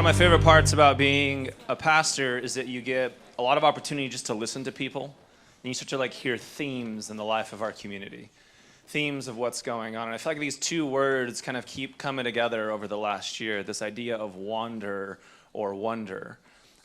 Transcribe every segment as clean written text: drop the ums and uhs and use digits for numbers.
One of my favorite parts about being a pastor is that you get a lot of opportunity just to listen to people, and you start to hear themes in the life of our community, themes of what's going on. And I feel like these two words kind of keep coming together over the last year, this idea of wander or wonder.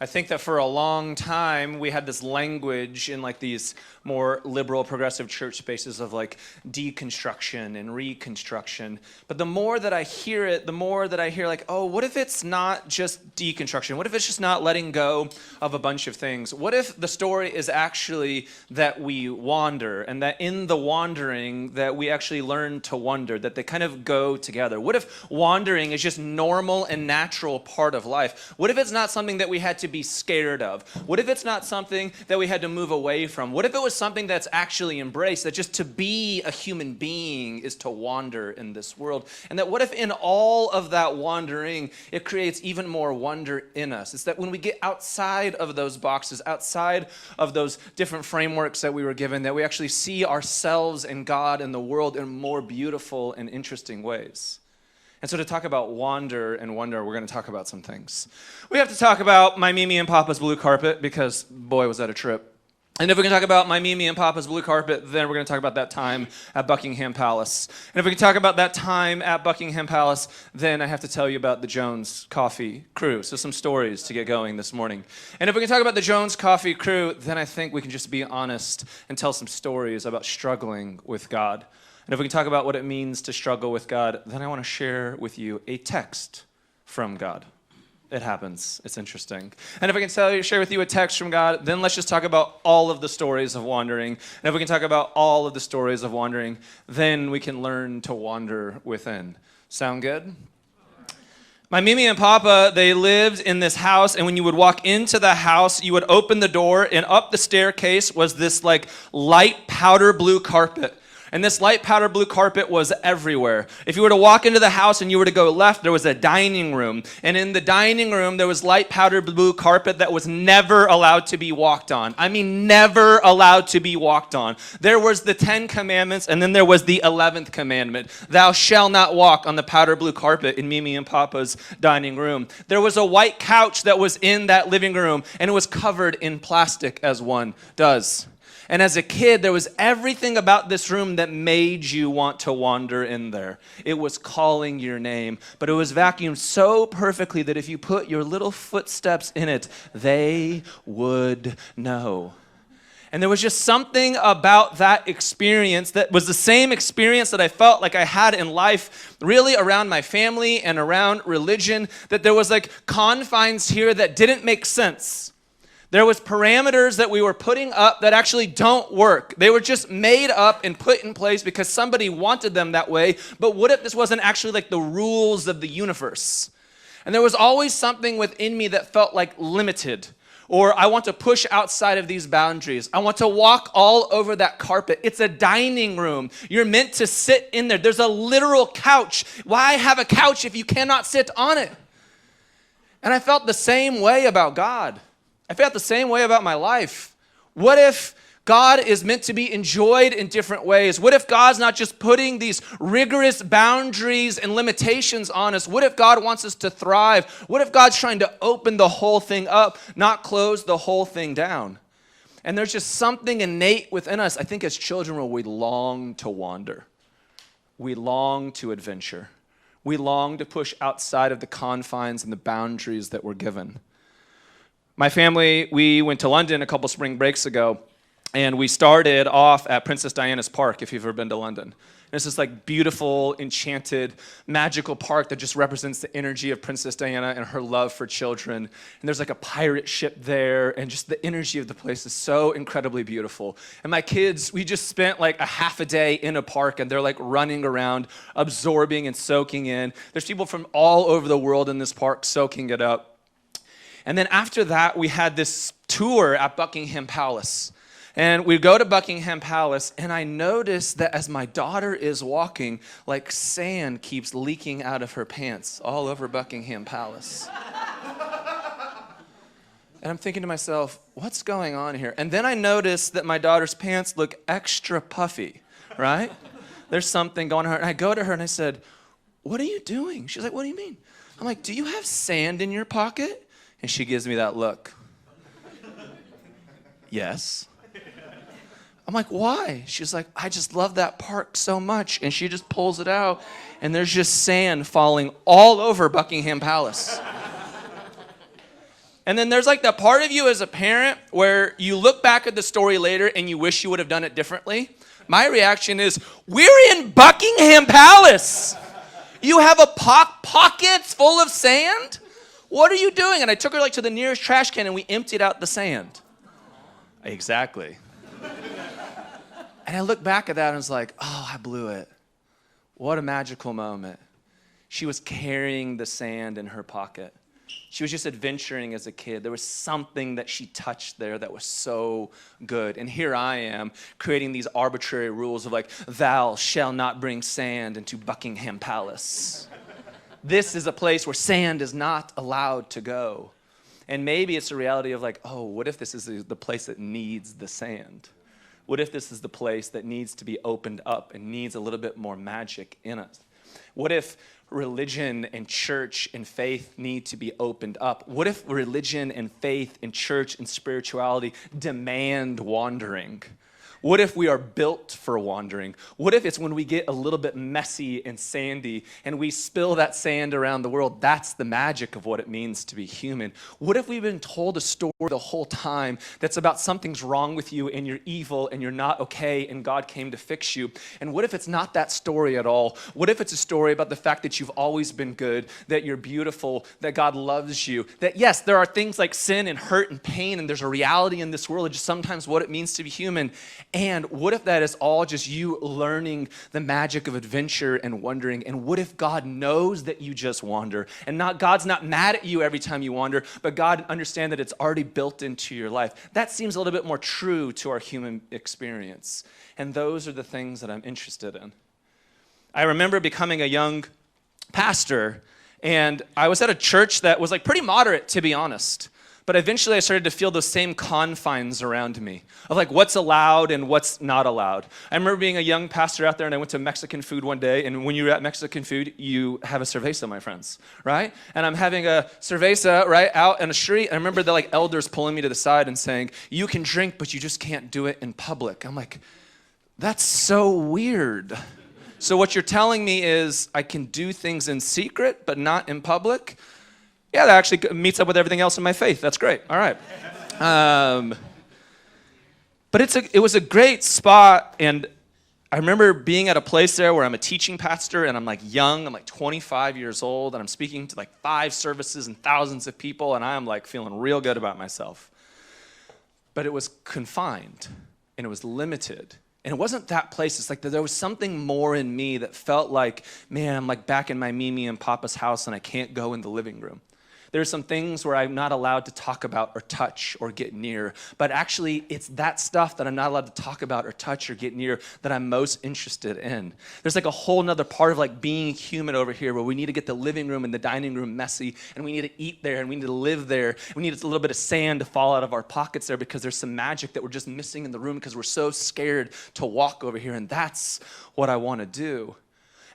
I think that for a long time, we had this language in these more liberal, progressive church spaces of deconstruction and reconstruction. But the more that I hear it, the more that I hear oh, what if it's not just deconstruction? What if it's just not letting go of a bunch of things? What if the story is actually that we wander, and that in the wandering that we actually learn to wonder, that they kind of go together? What if wandering is just normal and natural part of life? What if it's not something that we had to be scared of? What if it's not something that we had to move away from? What if it was something that's actually embraced, that just to be a human being is to wander in this world? And that what if in all of that wandering, it creates even more wonder in us? It's that when we get outside of those boxes, outside of those different frameworks that we were given, that we actually see ourselves and God and the world in more beautiful and interesting ways. And so to talk about wander and wonder, we're going to talk about some things. We have to talk about my Mimi and Papa's blue carpet, because boy, was that a trip. And if we can talk about my Mimi and Papa's blue carpet, then we're going to talk about that time at Buckingham Palace. And if we can talk about that time at Buckingham Palace, then I have to tell you about the Jones Coffee crew. So some stories to get going this morning. And if we can talk about the Jones Coffee crew, then I think we can just be honest and tell some stories about struggling with God. And if we can talk about what it means to struggle with God, then I want to share with you a text from God. It happens. It's interesting. And if I can share with you a text from God, then let's just talk about all of the stories of wandering. And if we can talk about all of the stories of wandering, then we can learn to wander within. Sound good? My Mimi and Papa, they lived in this house, and when you would walk into the house, you would open the door, and up the staircase was this light powder blue carpet. And this light powder blue carpet was everywhere. If you were to walk into the house and you were to go left, there was a dining room. And in the dining room, there was light powder blue carpet that was never allowed to be walked on. I mean, never allowed to be walked on. There was the 10 commandments, and then there was the 11th commandment. Thou shalt not walk on the powder blue carpet in Mimi and Papa's dining room. There was a white couch that was in that living room, and it was covered in plastic, as one does. And as a kid, there was everything about this room that made you want to wander in there. It was calling your name, but it was vacuumed so perfectly that if you put your little footsteps in it, they would know. And there was just something about that experience that was the same experience that I felt like I had in life, really around my family and around religion, that there was confines here that didn't make sense. There was parameters that we were putting up that actually don't work. They were just made up and put in place because somebody wanted them that way. But what if this wasn't actually the rules of the universe? And there was always something within me that felt limited. Or I want to push outside of these boundaries. I want to walk all over that carpet. It's a dining room. You're meant to sit in there. There's a literal couch. Why have a couch if you cannot sit on it? And I felt the same way about God. I felt the same way about my life. What if God is meant to be enjoyed in different ways? What if God's not just putting these rigorous boundaries and limitations on us? What if God wants us to thrive? What if God's trying to open the whole thing up, not close the whole thing down? And there's just something innate within us, I think as children, where we long to wander. We long to adventure. We long to push outside of the confines and the boundaries that we're given. My family, we went to London a couple spring breaks ago, and we started off at Princess Diana's Park, if you've ever been to London. And it's this beautiful, enchanted, magical park that just represents the energy of Princess Diana and her love for children. And there's a pirate ship there, and just the energy of the place is so incredibly beautiful. And my kids, we just spent a half a day in a park, and they're running around, absorbing and soaking in. There's people from all over the world in this park soaking it up. And then after that, we had this tour at Buckingham Palace. And we go to Buckingham Palace, and I noticed that as my daughter is walking, sand keeps leaking out of her pants all over Buckingham Palace. And I'm thinking to myself, what's going on here? And then I noticed that my daughter's pants look extra puffy, right? There's something going on. And I go to her and I said, what are you doing? She's like, what do you mean? I'm like, do you have sand in your pocket? And she gives me that look. Yes. I'm like, why? She's like, I just love that park so much. And she just pulls it out, and there's just sand falling all over Buckingham Palace. And then there's like that part of you as a parent where you look back at the story later and you wish you would have done it differently. My reaction is, we're in Buckingham Palace. You have a pockets full of sand? What are you doing? And I took her like to the nearest trash can and we emptied out the sand. Exactly. And I look back at that and I was like, oh, I blew it. What a magical moment. She was carrying the sand in her pocket. She was just adventuring as a kid. There was something that she touched there that was so good. And here I am creating these arbitrary rules of like, thou shall not bring sand into Buckingham Palace. This is a place where sand is not allowed to go. And maybe it's a reality of like, oh, what if this is the place that needs the sand? What if this is the place that needs to be opened up and needs a little bit more magic in us? What if religion and church and faith need to be opened up? What if religion and faith and church and spirituality demand wandering? What if we are built for wandering? What if it's when we get a little bit messy and sandy and we spill that sand around the world? That's the magic of what it means to be human. What if we've been told a story the whole time that's about something's wrong with you and you're evil and you're not okay and God came to fix you? And what if it's not that story at all? What if it's a story about the fact that you've always been good, that you're beautiful, that God loves you, that yes, there are things like sin and hurt and pain and there's a reality in this world of just sometimes what it means to be human. And what if that is all just you learning the magic of adventure and wondering? And what if God knows that you just wander? And God's not mad at you every time you wander, but God understands that it's already built into your life. That seems a little bit more true to our human experience. And those are the things that I'm interested in. I remember becoming a young pastor, and I was at a church that was like pretty moderate, to be honest. But eventually I started to feel those same confines around me of like what's allowed and what's not allowed. I remember being a young pastor out there and I went to Mexican food one day, and when you're at Mexican food, you have a cerveza, my friends, right? And I'm having a cerveza, right, out in the street. And I remember the like elders pulling me to the side and saying, you can drink, but you just can't do it in public. I'm like, that's so weird. So what you're telling me is I can do things in secret, but not in public? Yeah, that actually meets up with everything else in my faith. That's great. All right. But it was a great spot, and I remember being at a place there where I'm a teaching pastor, and I'm like young. I'm like 25 years old, and I'm speaking to like 5 services and thousands of people, and I'm like feeling real good about myself. But it was confined, and it was limited. And it wasn't that place. It's like there was something more in me that felt like, man, I'm like back in my Mimi and Papa's house, and I can't go in the living room. There are some things where I'm not allowed to talk about or touch or get near. But actually, it's that stuff that I'm not allowed to talk about or touch or get near that I'm most interested in. There's like a whole nother part of like being human over here where we need to get the living room and the dining room messy, and we need to eat there, and we need to live there. We need a little bit of sand to fall out of our pockets there because there's some magic that we're just missing in the room because we're so scared to walk over here. And that's what I want to do.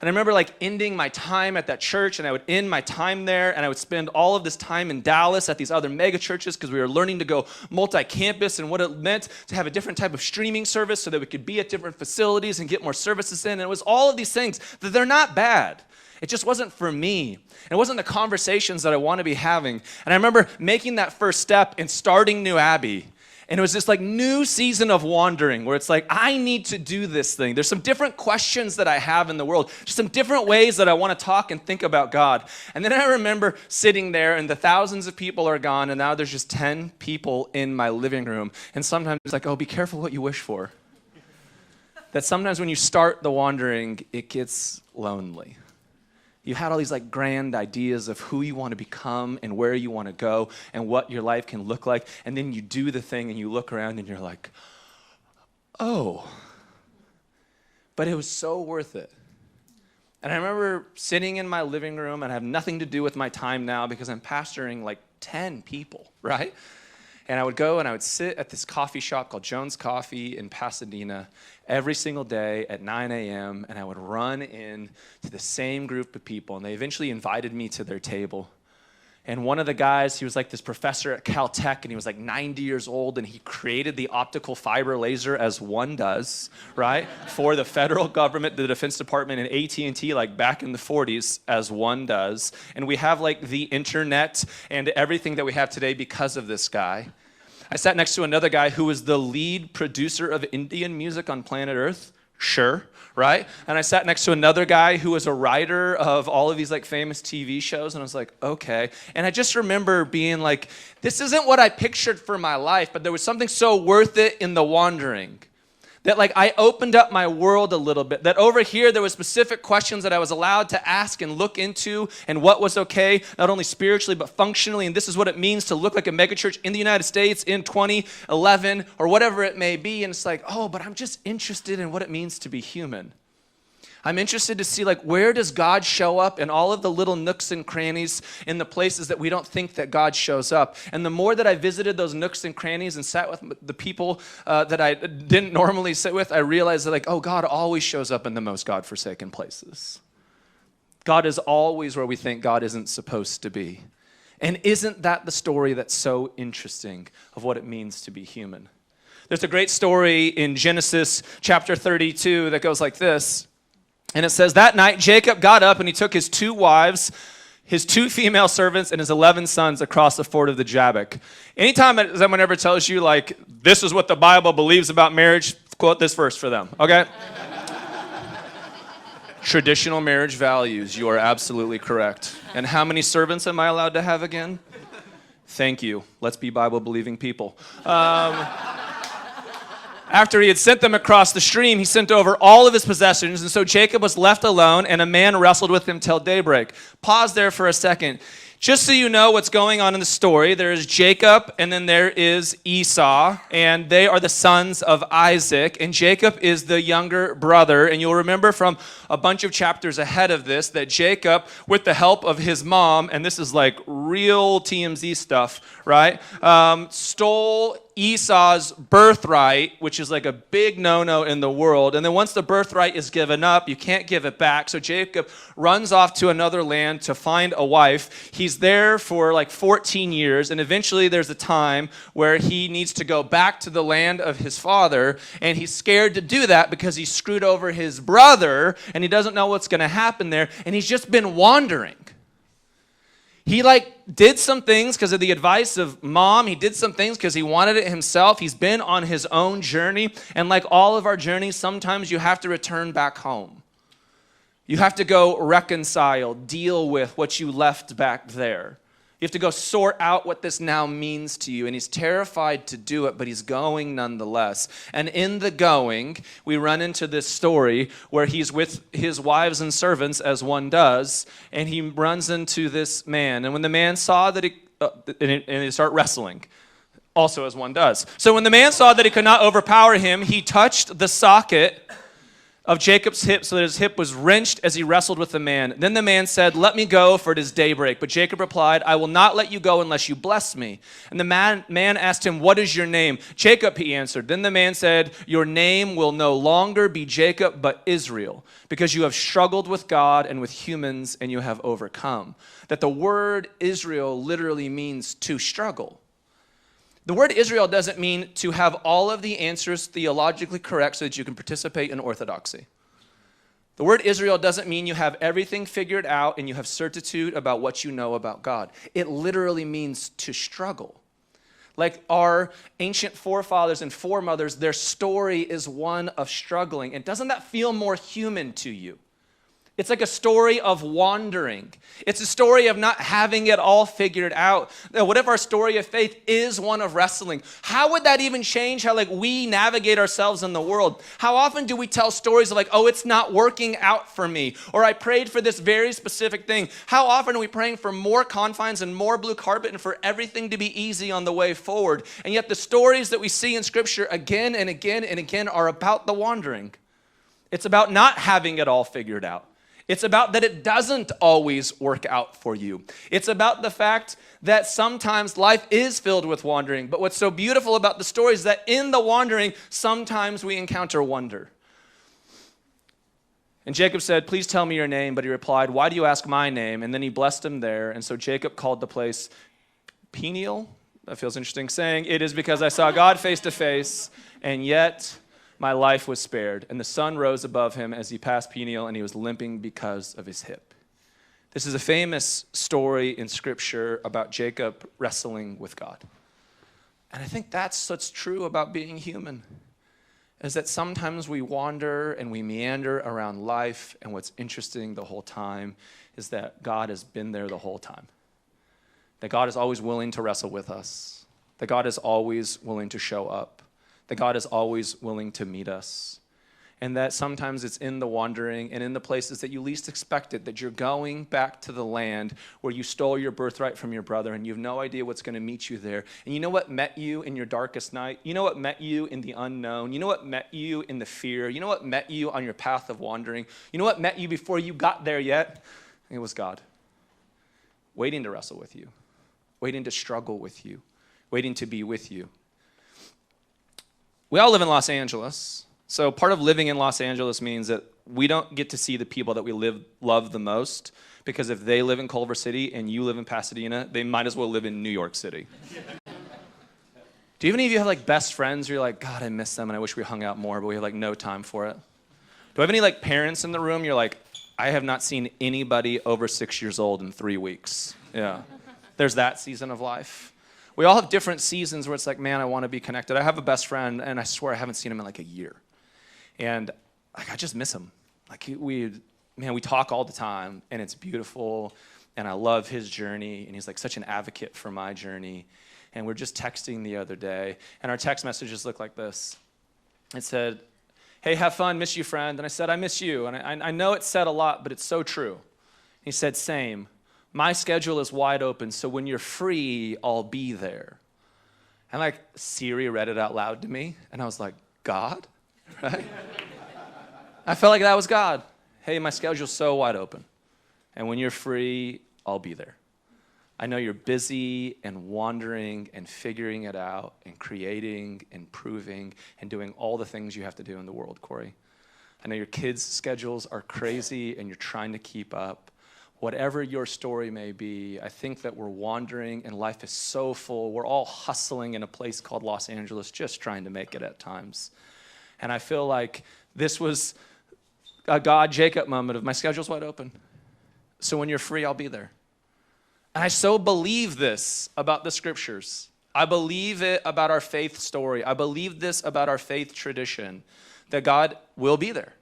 And I remember like ending my time at that church, and I would end my time there, and I would spend all of this time in Dallas at these other mega churches because we were learning to go multi-campus and what it meant to have a different type of streaming service so that we could be at different facilities and get more services in. And it was all of these things that they're not bad. It just wasn't for me. And it wasn't the conversations that I want to be having. And I remember making that first step and starting New Abbey. And it was this like new season of wandering where it's like, I need to do this thing. There's some different questions that I have in the world, just some different ways that I want to talk and think about God. And then I remember sitting there and the thousands of people are gone, and now there's just 10 people in my living room. And sometimes it's like, oh, be careful what you wish for. That sometimes when you start the wandering, it gets lonely. You had all these like grand ideas of who you want to become and where you want to go and what your life can look like. And then you do the thing and you look around and you're like, oh, but it was so worth it. And I remember sitting in my living room, and I have nothing to do with my time now because I'm pastoring like 10 people, right? And I would go and I would sit at this coffee shop called Jones Coffee in Pasadena every single day at 9 a.m. And I would run in to the same group of people. And they eventually invited me to their table. And one of the guys, he was like this professor at Caltech, and he was like 90 years old, and he created the optical fiber laser as one does, right? For the federal government, the Defense Department, and AT&T, like back in the 40s, as one does. And we have like the internet and everything that we have today because of this guy. I sat next to another guy who was the lead producer of Indian music on planet Earth. Sure, right? And I sat next to another guy who was a writer of all of these like famous TV shows, and I was like, okay. And I just remember being like, this isn't what I pictured for my life, but there was something so worth it in the wandering. That like I opened up my world a little bit. That over here there were specific questions that I was allowed to ask and look into, and what was okay, not only spiritually but functionally. And this is what it means to look like a megachurch in the United States in 2011 or whatever it may be. And it's like, oh, but I'm just interested in what it means to be human. I'm interested to see like where does God show up in all of the little nooks and crannies in the places that we don't think that God shows up. And the more that I visited those nooks and crannies and sat with the people that I didn't normally sit with, I realized that like, oh, God always shows up in the most God-forsaken places. God is always where we think God isn't supposed to be. And isn't that the story that's so interesting of what it means to be human? There's a great story in Genesis chapter 32 that goes like this. And it says, that night Jacob got up and he took his 2 wives, his 2 female servants, and his 11 sons across the ford of the Jabbok. Anytime that someone ever tells you, like, this is what the Bible believes about marriage, quote this verse for them, okay? Traditional marriage values, you are absolutely correct. And how many servants am I allowed to have again? Thank you. Let's be Bible-believing people. After he had sent them across the stream, he sent over all of his possessions, and so Jacob was left alone, and a man wrestled with him till daybreak. Pause there for a second. Just so you know what's going on in the story, there is Jacob, and then there is Esau, and they are the sons of Isaac, and Jacob is the younger brother. And you'll remember from a bunch of chapters ahead of this that Jacob, with the help of his mom, and this is like real TMZ stuff, right, stole Esau's birthright, which is like a big no-no in the world. And then once the birthright is given up, you can't give it back. So Jacob runs off to another land to find a wife. He's there for like 14 years, and eventually there's a time where he needs to go back to the land of his father, and he's scared to do that because he screwed over his brother, and he doesn't know what's going to happen there, and he's just been wandering. He did some things because of the advice of mom. He did some things because he wanted it himself. He's been on his own journey. And like all of our journeys, sometimes you have to return back home. You have to go reconcile, deal with what you left back there. You have to go sort out what this now means to you. And he's terrified to do it, but he's going nonetheless. And in the going, we run into this story where he's with his wives and servants, as one does, and he runs into this man. And when the man saw that and they start wrestling, also as one does. So when the man saw that he could not overpower him, he touched the socket of Jacob's hip so that his hip was wrenched as he wrestled with the man. Then the man said, let me go, for it is daybreak. But Jacob replied, I will not let you go unless you bless me. And the man asked him, what is your name? Jacob, he answered. Then the man said, your name will no longer be Jacob, but Israel, because you have struggled with God and with humans, and you have overcome. That the word Israel literally means to struggle. The word Israel doesn't mean to have all of the answers theologically correct so that you can participate in orthodoxy. The word Israel doesn't mean you have everything figured out and you have certitude about what you know about God. It literally means to struggle. Like our ancient forefathers and foremothers, their story is one of struggling. And doesn't that feel more human to you? It's like a story of wandering. It's a story of not having it all figured out. What if our story of faith is one of wrestling? How would that even change how we navigate ourselves in the world? How often do we tell stories of oh, it's not working out for me, or I prayed for this very specific thing? How often are we praying for more confines and more blue carpet and for everything to be easy on the way forward? And yet the stories that we see in Scripture again and again and again are about the wandering. It's about not having it all figured out. It's about that it doesn't always work out for you. It's about the fact that sometimes life is filled with wandering. But what's so beautiful about the story is that in the wandering, sometimes we encounter wonder. And Jacob said, "Please tell me your name." But he replied, "Why do you ask my name?" And then he blessed him there. And so Jacob called the place Peniel. That feels interesting, saying, "It is because I saw God face to face, and yet my life was spared." And the sun rose above him as he passed Peniel, and he was limping because of his hip. This is a famous story in Scripture about Jacob wrestling with God. And I think that's what's true about being human, is that sometimes we wander and we meander around life, and what's interesting the whole time is that God has been there the whole time. That God is always willing to wrestle with us. That God is always willing to show up. That God is always willing to meet us. And that sometimes it's in the wandering and in the places that you least expect it, that you're going back to the land where you stole your birthright from your brother and you have no idea what's going to meet you there. And you know what met you in your darkest night? You know what met you in the unknown? You know what met you in the fear? You know what met you on your path of wandering? You know what met you before you got there yet? It was God, waiting to wrestle with you, waiting to struggle with you, waiting to be with you. We all live in Los Angeles. So part of living in Los Angeles means that we don't get to see the people that we love the most, because if they live in Culver City and you live in Pasadena, they might as well live in New York City. Do any of you have like best friends where you're like, God, I miss them and I wish we hung out more, but we have like no time for it? Do I have any like parents in the room? You're like, I have not seen anybody over 6 years old in 3 weeks. Yeah. There's that season of life. We all have different seasons where it's like, man, I want to be connected. I have a best friend, and I swear I haven't seen him in like a year. And like, I just miss him. Like we talk all the time, and it's beautiful, and I love his journey, and he's like such an advocate for my journey. And we're just texting the other day, and our text messages look like this. It said, "Hey, have fun, miss you, friend." And I said, "I miss you." And I know it said a lot, but it's so true. He said, "Same. My schedule is wide open, so when you're free, I'll be there." And like Siri read it out loud to me, and I was like, God? Right? I felt like that was God. Hey, my schedule's so wide open, and when you're free, I'll be there. I know you're busy and wandering and figuring it out and creating and proving and doing all the things you have to do in the world, Cory. I know your kids' schedules are crazy and you're trying to keep up. Whatever your story may be, I think that we're wandering and life is so full. We're all hustling in a place called Los Angeles, just trying to make it at times. And I feel like this was a God-Jacob moment of my schedule's wide open. So when you're free, I'll be there. And I so believe this about the Scriptures. I believe it about our faith story. I believe this about our faith tradition, that God will be there.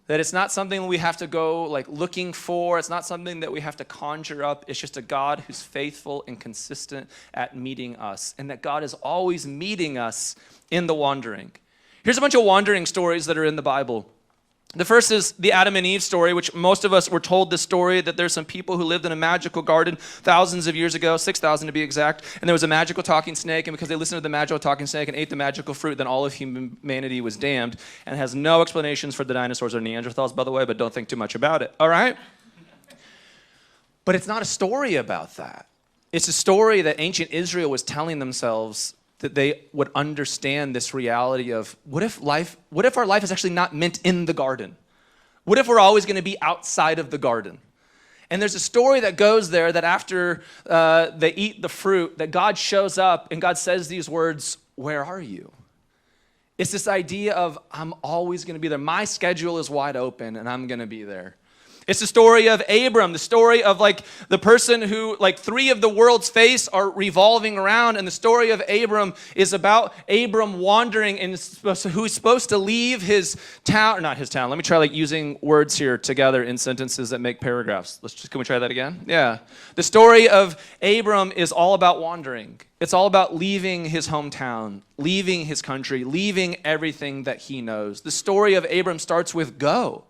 That it's not something we have to go like looking for. It's not something that we have to conjure up. It's just a God who's faithful and consistent at meeting us, and that God is always meeting us in the wandering. Here's a bunch of wandering stories that are in the Bible. The first is the Adam and Eve story, which most of us were told this story, that there's some people who lived in a magical garden thousands of years ago, 6,000 to be exact, and there was a magical talking snake, and because they listened to the magical talking snake and ate the magical fruit, then all of humanity was damned, and has no explanations for the dinosaurs or Neanderthals, by the way, but don't think too much about it, all right? But it's not a story about that. It's a story that ancient Israel was telling themselves, that they would understand this reality of what if our life is actually not meant in the garden? What if we're always going to be outside of the garden? And there's a story that goes there that after they eat the fruit, that God shows up and God says these words, "Where are you?" It's this idea of I'm always going to be there. My schedule is wide open and I'm going to be there. It's the story of Abram, the story of like the person who like 3 of the world's face are revolving around. And the story of Abram is about Abram wandering and who's supposed to leave his town, or not his town. Let me try like using words here together in sentences that make paragraphs. Can we try that again? Yeah. The story of Abram is all about wandering. It's all about leaving his hometown, leaving his country, leaving everything that he knows. The story of Abram starts with go.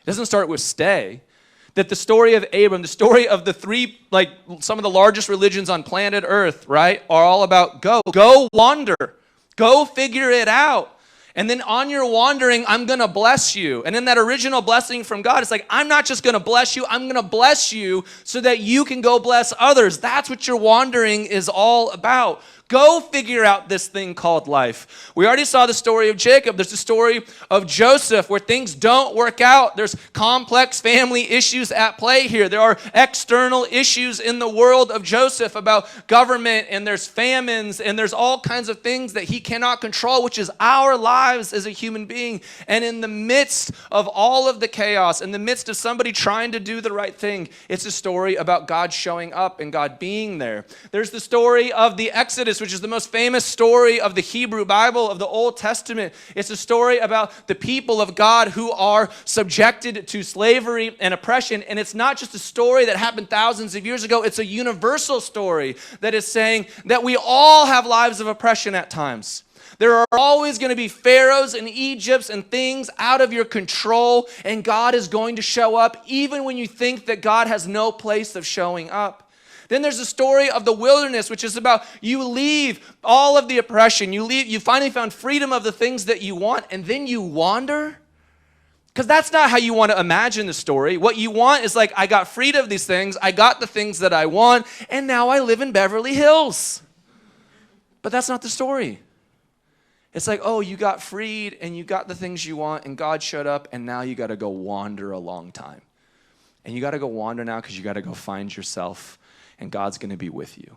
It doesn't start with stay. That the story of Abram, the story of the 3, like some of the largest religions on planet Earth, right, are all about go. Go wander. Go figure it out. And then on your wandering, I'm going to bless you. And in that original blessing from God, it's like, I'm not just going to bless you, I'm going to bless you so that you can go bless others. That's what your wandering is all about. Go figure out this thing called life. We already saw the story of Jacob. There's the story of Joseph where things don't work out. There's complex family issues at play here. There are external issues in the world of Joseph about government, and there's famines, and there's all kinds of things that he cannot control, which is our lives as a human being. And in the midst of all of the chaos, in the midst of somebody trying to do the right thing, it's a story about God showing up and God being there. There's the story of the Exodus, which is the most famous story of the Hebrew Bible, of the Old Testament. It's a story about the people of God who are subjected to slavery and oppression. And it's not just a story that happened thousands of years ago. It's a universal story that is saying that we all have lives of oppression at times. There are always going to be pharaohs and Egypts and things out of your control, and God is going to show up even when you think that God has no place of showing up. Then there's the story of the wilderness, which is about you leave all of the oppression. You finally found freedom of the things that you want, and then you wander. Because that's not how you want to imagine the story. What you want is like, I got freed of these things, I got the things that I want, and now I live in Beverly Hills. But that's not the story. It's like, oh, you got freed, and you got the things you want, and God showed up, and now you got to go wander a long time. And you got to go wander now because you got to go find yourself. And God's going to be with you.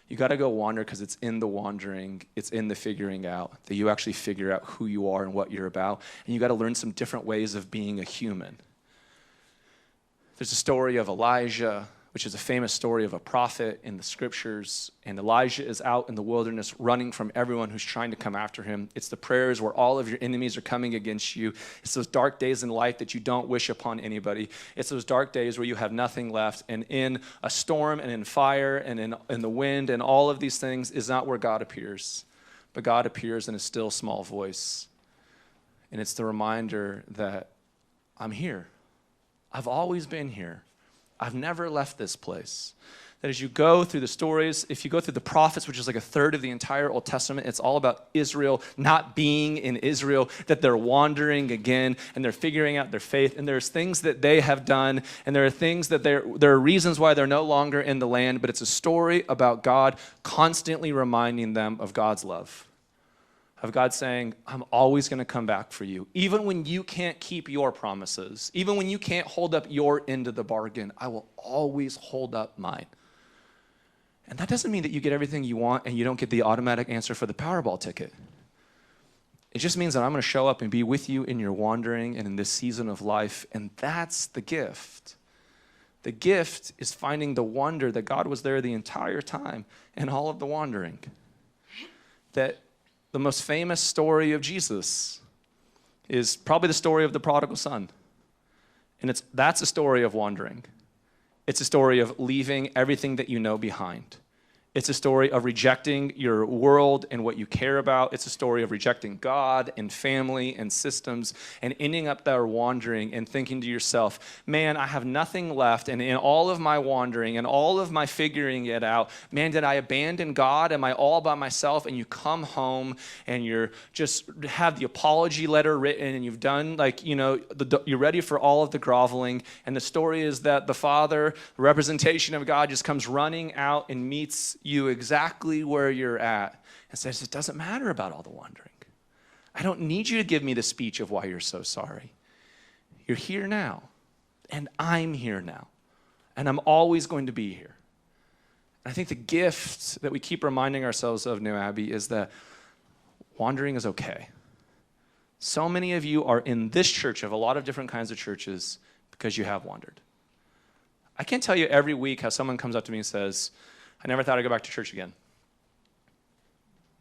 You got to go wander because it's in the wandering, it's in the figuring out, that you actually figure out who you are and what you're about. And you got to learn some different ways of being a human. There's a story of Elijah, which is a famous story of a prophet in the scriptures. And Elijah is out in the wilderness running from everyone who's trying to come after him. It's the prayers where all of your enemies are coming against you. It's those dark days in life that you don't wish upon anybody. It's those dark days where you have nothing left. And in a storm and in fire and in the wind and all of these things is not where God appears. But God appears in a still small voice. And it's the reminder that I'm here. I've always been here. I've never left this place. That as you go through the stories, if you go through the prophets, which is like a third of the entire Old Testament, it's all about Israel not being in Israel, that they're wandering again, and they're figuring out their faith, and there's things that they have done, and there are things that there are reasons why they're no longer in the land, but it's a story about God constantly reminding them of God's love. Of God saying, I'm always going to come back for you. Even when you can't keep your promises, even when you can't hold up your end of the bargain, I will always hold up mine. And that doesn't mean that you get everything you want and you don't get the automatic answer for the Powerball ticket. It just means that I'm going to show up and be with you in your wandering and in this season of life, and that's the gift. The gift is finding the wonder that God was there the entire time in all of the wandering. That the most famous story of Jesus is probably the story of the prodigal son. And that's a story of wandering. It's a story of leaving everything that you know behind. It's a story of rejecting your world and what you care about. It's a story of rejecting God and family and systems and ending up there wandering and thinking to yourself, man, I have nothing left. And in all of my wandering and all of my figuring it out, man, did I abandon God? Am I all by myself? And you come home and you're just have the apology letter written and you've done you're ready for all of the groveling. And the story is that the Father, the representation of God, just comes running out and meets you exactly where you're at and says, it doesn't matter about all the wandering. I don't need you to give me the speech of why you're so sorry. You're here now, and I'm here now, and I'm always going to be here. And I think the gift that we keep reminding ourselves of, New Abbey, is that wandering is okay. So many of you are in this church, of a lot of different kinds of churches, because you have wandered. I can't tell you every week how someone comes up to me and says, I never thought I'd go back to church again.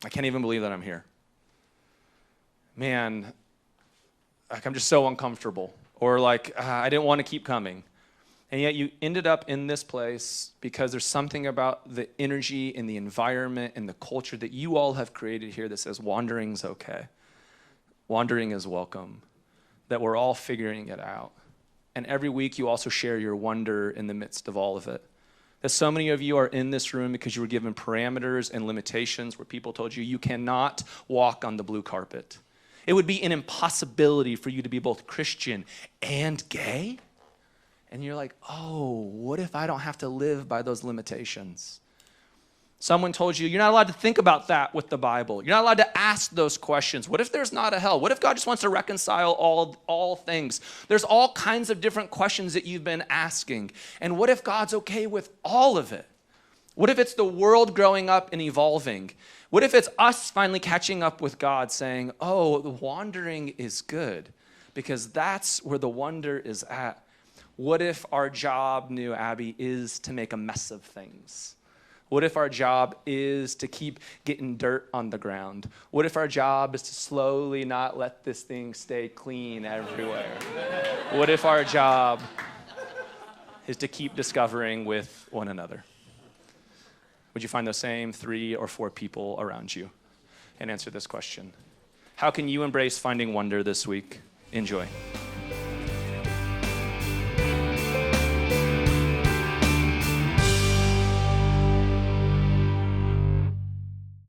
I can't even believe that I'm here. Man, I'm just so uncomfortable. Or I didn't want to keep coming. And yet you ended up in this place because there's something about the energy and the environment and the culture that you all have created here that says wandering's okay. Wandering is welcome. That we're all figuring it out. And every week you also share your wonder in the midst of all of it. That so many of you are in this room because you were given parameters and limitations where people told you you cannot walk on the blue carpet. It would be an impossibility for you to be both Christian and gay. And you're like, oh, what if I don't have to live by those limitations? Someone told you, you're not allowed to think about that with the Bible. You're not allowed to ask those questions. What if there's not a hell? What if God just wants to reconcile all things? There's all kinds of different questions that you've been asking. And what if God's okay with all of it? What if it's the world growing up and evolving? What if it's us finally catching up with God saying, oh, the wandering is good because that's where the wonder is at? What if our job, new Abbey, is to make a mess of things? What if our job is to keep getting dirt on the ground? What if our job is to slowly not let this thing stay clean everywhere? What if our job is to keep discovering with one another? Would you find those same 3 or 4 people around you and answer this question? How can you embrace finding wonder this week? Enjoy.